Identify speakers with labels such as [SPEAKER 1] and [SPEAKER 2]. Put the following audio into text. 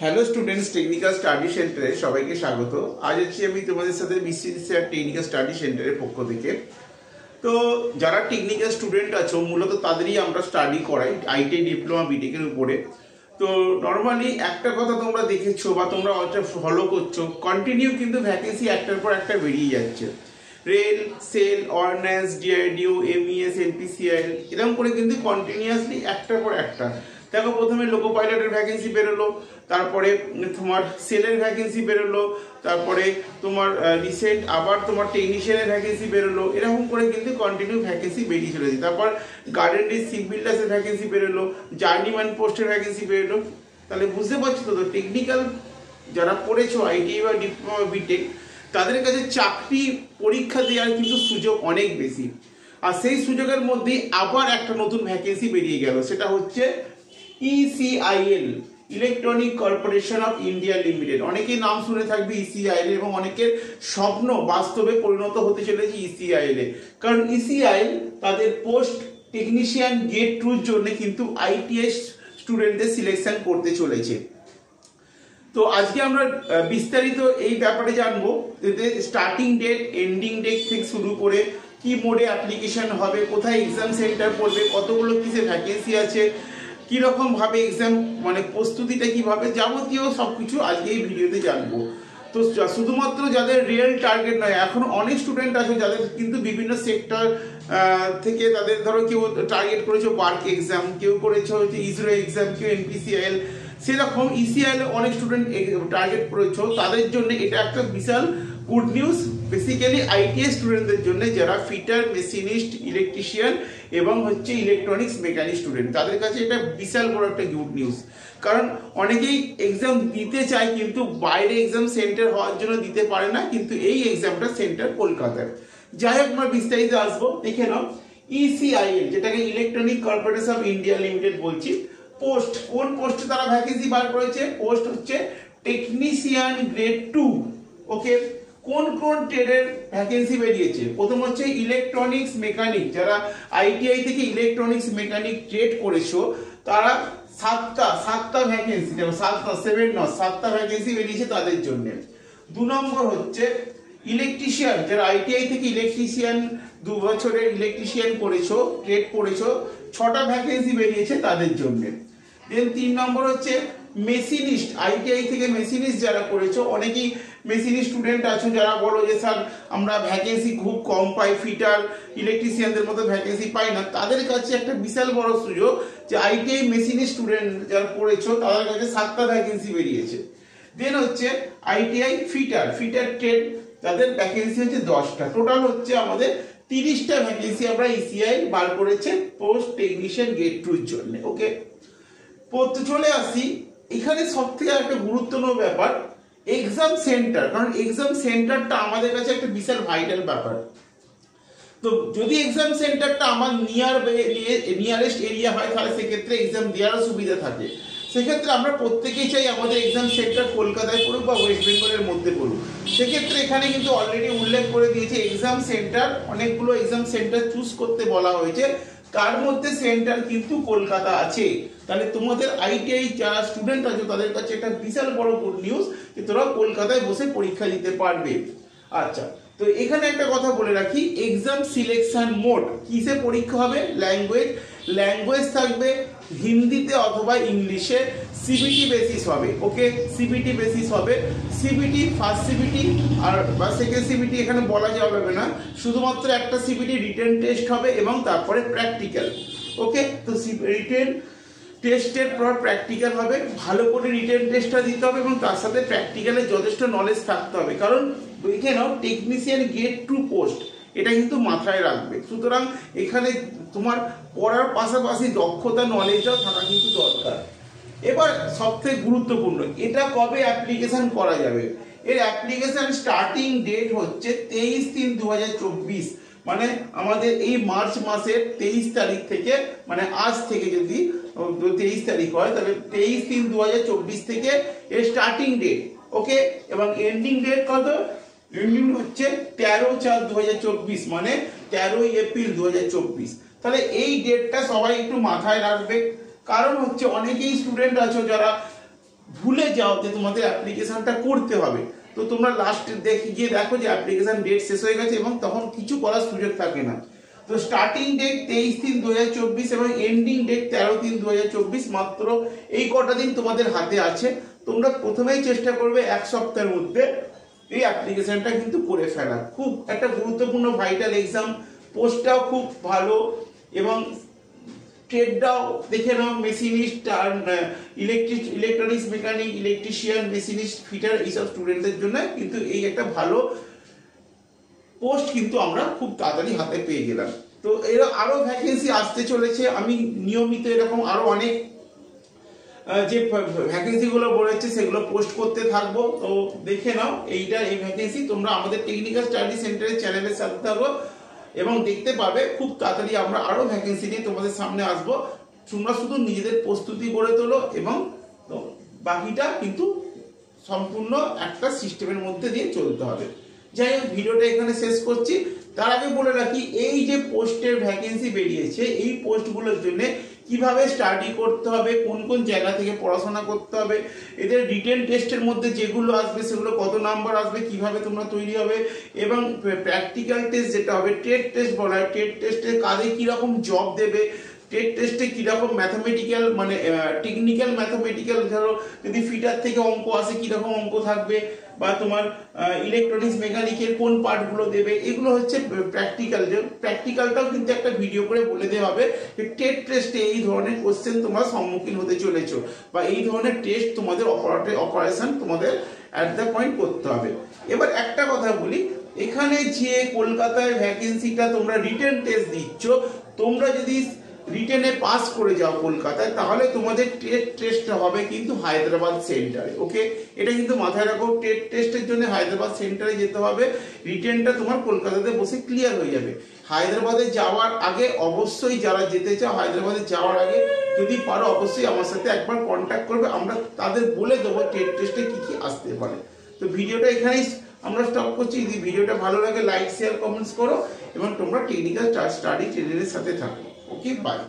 [SPEAKER 1] Hello students, technical study সেন্টারে সবাইকে স্বাগত। আজ হচ্ছে আমি তোমাদের সাথে বিসিএস টেকনিক্যাল স্টাডি সেন্টারের পক্ষ থেকে। তো যারা টেকনিক্যাল স্টুডেন্ট আছো মূলত তাদেরই আমরা স্টাডি করাই আইটিআই ডিপ্লোমা বিটেকের উপরে। তো নর্মালি একটা কথা তোমরা দেখেছো বা তোমরা ফলো করছো, কন্টিনিউ কিন্তু ভ্যাকেন্সি একটার পর একটা বেরিয়ে যাচ্ছে। Rail, SAIL, ordnance, DRDO, MES, NPCIL এরকম করে কিন্তু কন্টিনিউয়াসলি একটার পর একটা। দেখো, প্রথমে লোকো পাইলটের ভ্যাকেন্সি বেরোলো, তারপরে তোমার সেলের ভ্যাকেন্সি বেরোলো, তারপরে তোমার রিসেন্ট আবার তোমার টেকনিশিয়ানের ভ্যাকেন্সি বেরোলো। এরকম করে কিন্তু কন্টিনিউ ভ্যাকেন্সি বেরিয়ে চলেছে। তারপর গার্ডেন শিপ বিল্ডার্সের ভ্যাকেন্সি বেরোলো, জার্নিম্যান পোস্টের ভ্যাকেন্সি বেরোলো। তাহলে বুঝতে পারছো তো টেকনিক্যাল যারা পড়েছো আইটিআই বা ডিপ্লোমা বিটেক তাদের কাছে চাকরি পরীক্ষা দেওয়ার কিন্তু সুযোগ অনেক বেশি। আর সেই সুযোগের মধ্যেই আবার একটা নতুন ভ্যাকেন্সি বেরিয়ে গেল, সেটা হচ্ছে ECIL, electronic corporation of India limited. অনেকেই নাম শুনে থাকবে ইসিআইএল, এবং অনেকের স্বপ্ন বাস্তবে পরিণত হতে চলেছে ইসিআইএল এ। কারণ ইসিআইএল তাদের পোস্ট টেকনিশিয়ান গেট 2 এর জন্য কিন্তু আইটিআই স্টুডেন্টদের সিলেকশন করতে চলেছে। তো আজকে আমরা বিস্তারিত এই ব্যাপারে জানবো, স্টার্টিং ডেট, এন্ডিং ডেট থেকে শুরু করে কি মোডে অ্যাপ্লিকেশন হবে, কোথায় এক্সাম সেন্টার পড়বে, কতগুলো কিসে ভ্যাকেন্সি আছে, কিরকম ভাবে এক্সাম মানে প্রস্তুতিটা কিভাবে, যাবতীয় সবকিছু আজকে এই ভিডিওতে জানবো। তো শুধুমাত্র যাদের রিয়েল টার্গেট নয়, এখন অনেক স্টুডেন্ট আছে যাদের কিন্তু বিভিন্ন সেক্টর থেকে তাদের ধরো কেউ টার্গেট করেছে ওয়ার্ক এক্সাম, কেউ করেছে হচ্ছে ইসরো এক্সাম, কেউ এনপিসিআইএল, সেরকম ইসিআইএল অনেক স্টুডেন্ট টার্গেট করেছো। তাদের জন্য এটা একটা বিশাল গুড নিউজ, বেসিক্যালি আইটিআই স্টুডেন্টদের জন্য যারা ফিটার, মেশিনিস্ট, ইলেকট্রিশিয়ান এবং হচ্ছে ইলেকট্রনিক্স মেকানিক স্টুডেন্ট, তাদের কাছে এটা বিশাল বড় একটা গুড নিউজ। কারণ অনেকেই এক্সাম দিতে চায় কিন্তু বাইরে এক্সাম সেন্টার হওয়ার জন্য দিতে পারে না, কিন্তু এই এক্সামটা সেন্টার কলকাতার। যাই হোক, আমরা বিস্তারিত আসবো। দেখে নাও, ইসিআইএল যেটাকে electronic corporation of India limited বলছি। পোস্ট, কোন পোস্টে তারা ভ্যাকেন্সি বার করেছে? পোস্ট হচ্ছে টেকনিশিয়ান গ্রেড 2। ওকে, কোন কোন ট্রেডের ভ্যাকেন্সি বেরিয়েছে? প্রথম হচ্ছে ইলেকট্রনিক্স মেকানিক, যারা আইটিআই থেকে ইলেকট্রনিক্স মেকানিক ট্রেড করেছো তারা সাতটা ভ্যাকেন্সি, সাতটা ভ্যাকেন্সি বেরিয়েছে তাদের জন্য। 2 নম্বর হচ্ছে ইলেকট্রিশিয়ান, যারা আইটিআই থেকে ইলেকট্রিশিয়ান 2 বছরের ইলেকট্রিশিয়ান করেছো, ট্রেড করেছো, 6টা ভ্যাকেন্সি বেরিয়েছে তাদের জন্য। দেন 3 নম্বর হচ্ছে মেশিনিস্ট, আইটিআই থেকে মেশিনিস্ট যারা করেছো, অনেকেই মেশিনিস্ট স্টুডেন্ট আছো যারা বলো যে স্যার আমরা ভ্যাকেন্সি খুব কম পাই, ফিটার ইলেকট্রিশিয়ানদের মতো ভ্যাকেন্সি পাই না। তাদের কাছে একটা বিশাল বড় সুযোগ যে আইটিআই মেশিনিস্ট স্টুডেন্ট যারা পড়েছো তাদের কাছে 7টা ভ্যাকেন্সি বেরিয়েছে। দেন হচ্ছে আইটিআই ফিটার ট্রেড, তাদের ভ্যাকেন্সি হচ্ছে 10টা। টোটাল হচ্ছে আমাদের 30টা ভ্যাকেন্সি আমরা ইসিআই বার করেছে পোস্ট টেকনিশিয়ান গেট 2 এর জন্য। ওকে, চলে আসি এখানে সব থেকে একটা গুরুত্বপূর্ণ ব্যাপার, এক্সাম সেন্টার। কারণ এক্সাম সেন্টারটা আমাদের কাছে একটা বিশাল ভাইটাল ব্যাপার। তো যদি এক্সাম সেন্টারটা আমার নিয়ারেস্ট এরিয়া হয় তাহলে সেক্ষেত্রে এক্সাম দেওয়ারও সুবিধা থাকে। সেক্ষেত্রে আমরা প্রত্যেকেই চাই আমাদের এক্সাম সেন্টার কলকাতায় পড়ুক বা ওয়েস্ট বেঙ্গলের মধ্যে পড়ুক। সেক্ষেত্রে এখানে কিন্তু অলরেডি উল্লেখ করে দিয়েছে এক্সাম সেন্টার, অনেকগুলো এক্সাম সেন্টার চুজ করতে বলা হয়েছে, তার মধ্যে সেন্টার কিন্তু কলকাতা আছে। তাহলে তোমাদের আইটিআই যারা স্টুডেন্ট আছে তাদের কাছে একটা বিশাল বড় গুড নিউজ যে তোরা কলকাতায় বসে পরীক্ষা দিতে পারবে। আচ্ছা, তো এখানে একটা কথা বলে রাখি, এক্সাম সিলেকশন মোড কিসে পরীক্ষা হবে? ল্যাঙ্গুয়েজ থাকবে হিন্দিতে অথবা ইংলিশে, সিবিটি বেসিস হবে। ওকে, সিবিটি বেসিস হবে। সিবিটি ফার্স্ট সিবিটি আর বা সেকেন্ড সিবিটি এখানে বলা যাবে না, শুধুমাত্র একটা সিবিটি রিটেন টেস্ট হবে এবং তারপরে প্র্যাকটিক্যাল। ওকে, তো রিটেন টেস্টের পর প্র্যাকটিক্যাল হবে। ভালো করে রিটেন টেস্টটা দিতে হবে এবং তার সাথে প্র্যাকটিক্যালে যথেষ্ট নলেজ থাকতে হবে। কারণ এখানেও টেকনিশিয়ান গেট 2 পোস্ট, এটা কিন্তু মাথায় রাখবে। সুতরাং এখানে তোমার পড়ার পাশাপাশি দক্ষতা, নলেজটাও থাকা কিন্তু দরকার। এবার সবথেকে গুরুত্বপূর্ণ, এটা কবে অ্যাপ্লিকেশন করা যাবে? এর অ্যাপ্লিকেশন স্টার্টিং ডেট হচ্ছে 23/3/2024, মানে আমাদের এই মার্চ মাসের 23 তারিখ থেকে, মানে আজ থেকে যদি 23 তারিখ হয় তাহলে 23/3/2024 থেকে এর স্টার্টিং ডেট। ওকে, এবং এন্ডিং ডেট কত? এন্ডিং হচ্ছে 13/4/2024, মানে 13 এপ্রিল 2024। তাহলে এই ডেটটা সবাই একটু মাথায় রাখবে। কারণ হচ্ছে অনেকেই স্টুডেন্ট আছো যারা ভুলে যাও যে তোমাদের অ্যাপ্লিকেশনটা করতে হবে, তো তোমরা লাস্টে গিয়ে দেখো যে অ্যাপ্লিকেশন ডেট শেষ হয়ে গেছে এবং তখন কিছু করার সুযোগ থাকে না। তো স্টার্টিং ডেট 23/3/2024 এবং এন্ডিং ডেট 13/3/2024, মাত্র এই কটা দিন তোমাদের হাতে আছে। তোমরা প্রথমেই চেষ্টা করবে এক সপ্তাহের মধ্যে এই অ্যাপ্লিকেশনটা কিন্তু করে ফেলা। খুব একটা গুরুত্বপূর্ণ ভাইটাল এক্সাম, পোস্টটাও খুব ভালো এবং ট্রেডটাও দেখে নাও, মেশিনিস্ট আর electronics mechanic, electrician, machinist, fitter, এইসব স্টুডেন্টদের জন্য কিন্তু এই একটা ভালো পোস্ট কিন্তু আমরা খুব তাড়াতাড়ি হাতে পেয়ে গেলাম। তো এরা আরো ভ্যাকেন্সি আসতে চলেছে, আমি নিয়মিত এরকম আরো অনেক যে ভ্যাকেন্সিগুলো বলেছে সেগুলো পোস্ট করতে থাকবো। তো দেখে নাও এই ভ্যাকেন্সি তোমরা আমাদের টেকনিক্যাল স্টাডি সেন্টারের চ্যানেলের সাথে থাকো এবং দেখতে পাবে খুব তাড়াতাড়ি আমরা আরো ভ্যাকেন্সি নিয়ে তোমাদের সামনে আসবো। তোমরা শুধু নিজেদের প্রস্তুতি গড়ে তোলো এবং বাকিটা কিন্তু সম্পূর্ণ একটা সিস্টেমের মধ্যে দিয়ে চলতে হবে। যাই হোক, ভিডিওটা এখানে শেষ করছি। তার আগে বলে রাখি, এই যে পোস্টের ভ্যাকেন্সি বেরিয়েছে, এই পোস্টগুলোর জন্য কিভাবে স্টাডি করতে হবে, কোন কোন জায়গা থেকে পড়াশোনা করতে হবে, এদের রিটেন টেস্টের মধ্যে যেগুলো আসবে সেগুলো কত নাম্বার আসবে, কিভাবে তোমরা তৈরি হবে, এবং প্র্যাকটিক্যাল টেস্ট যেটা হবে টেট টেস্ট বলা হয়, টেট টেস্টে কাদের কিরকম জব দেবে, টেট টেস্টে কিরকম ম্যাথামেটিক্যাল মানে টেকনিক্যাল ম্যাথামেটিক্যাল, ধরো যদি ফিটার থেকে অঙ্ক আসে কিরকম অঙ্ক থাকবে, বা তোমার ইলেকট্রনিক্স মেকানিকের কোন পার্টগুলো দেবে, এগুলো হচ্ছে প্র্যাকটিক্যাল। যে প্র্যাকটিক্যালটাও কিন্তু একটা ভিডিও করে বলে দেওয়া হবে যে টেট টেস্টে এই ধরনের কোশ্চেন তোমরা সম্মুখীন হতে চলেছো, বা এই ধরনের টেস্ট তোমাদের অপারেশন তোমাদের অ্যাট দ্য পয়েন্ট করতে হবে। এবার একটা কথা বলি, এখানে যে কলকাতায় ভ্যাকেন্সিটা তোমরা রিটেন টেস্ট দিচ্ছ, তোমরা যদি রিটেনে পাস করে যাও কলকাতায়, তাহলে তোমাদের টেট টেস্ট হবে কিন্তু হায়দ্রাবাদ সেন্টারে। ওকে, এটা কিন্তু মাথায় রাখো, টেট টেস্টের জন্য হায়দ্রাবাদ সেন্টারে যেতে হবে, রিটেনটা তোমার কলকাতাতে বসে ক্লিয়ার হয়ে যাবে। হায়দ্রাবাদে যাওয়ার আগে অবশ্যই, যারা যেতে চাও হায়দ্রাবাদে যাওয়ার আগে যদি পারো অবশ্যই আমার সাথে একবার কন্ট্যাক্ট করবে, আমরা তাদের বলে দেবো টেট টেস্টে কি কি আসতে পারে। তো ভিডিওটা এখানেই আমরা স্টপ করছি। যদি ভিডিওটা ভালো লাগে লাইক শেয়ার কমেন্টস করো এবং তোমরা টেকনিক্যাল স্টাডি চ্যানেলের সাথে থাকো। ওকে, বাই।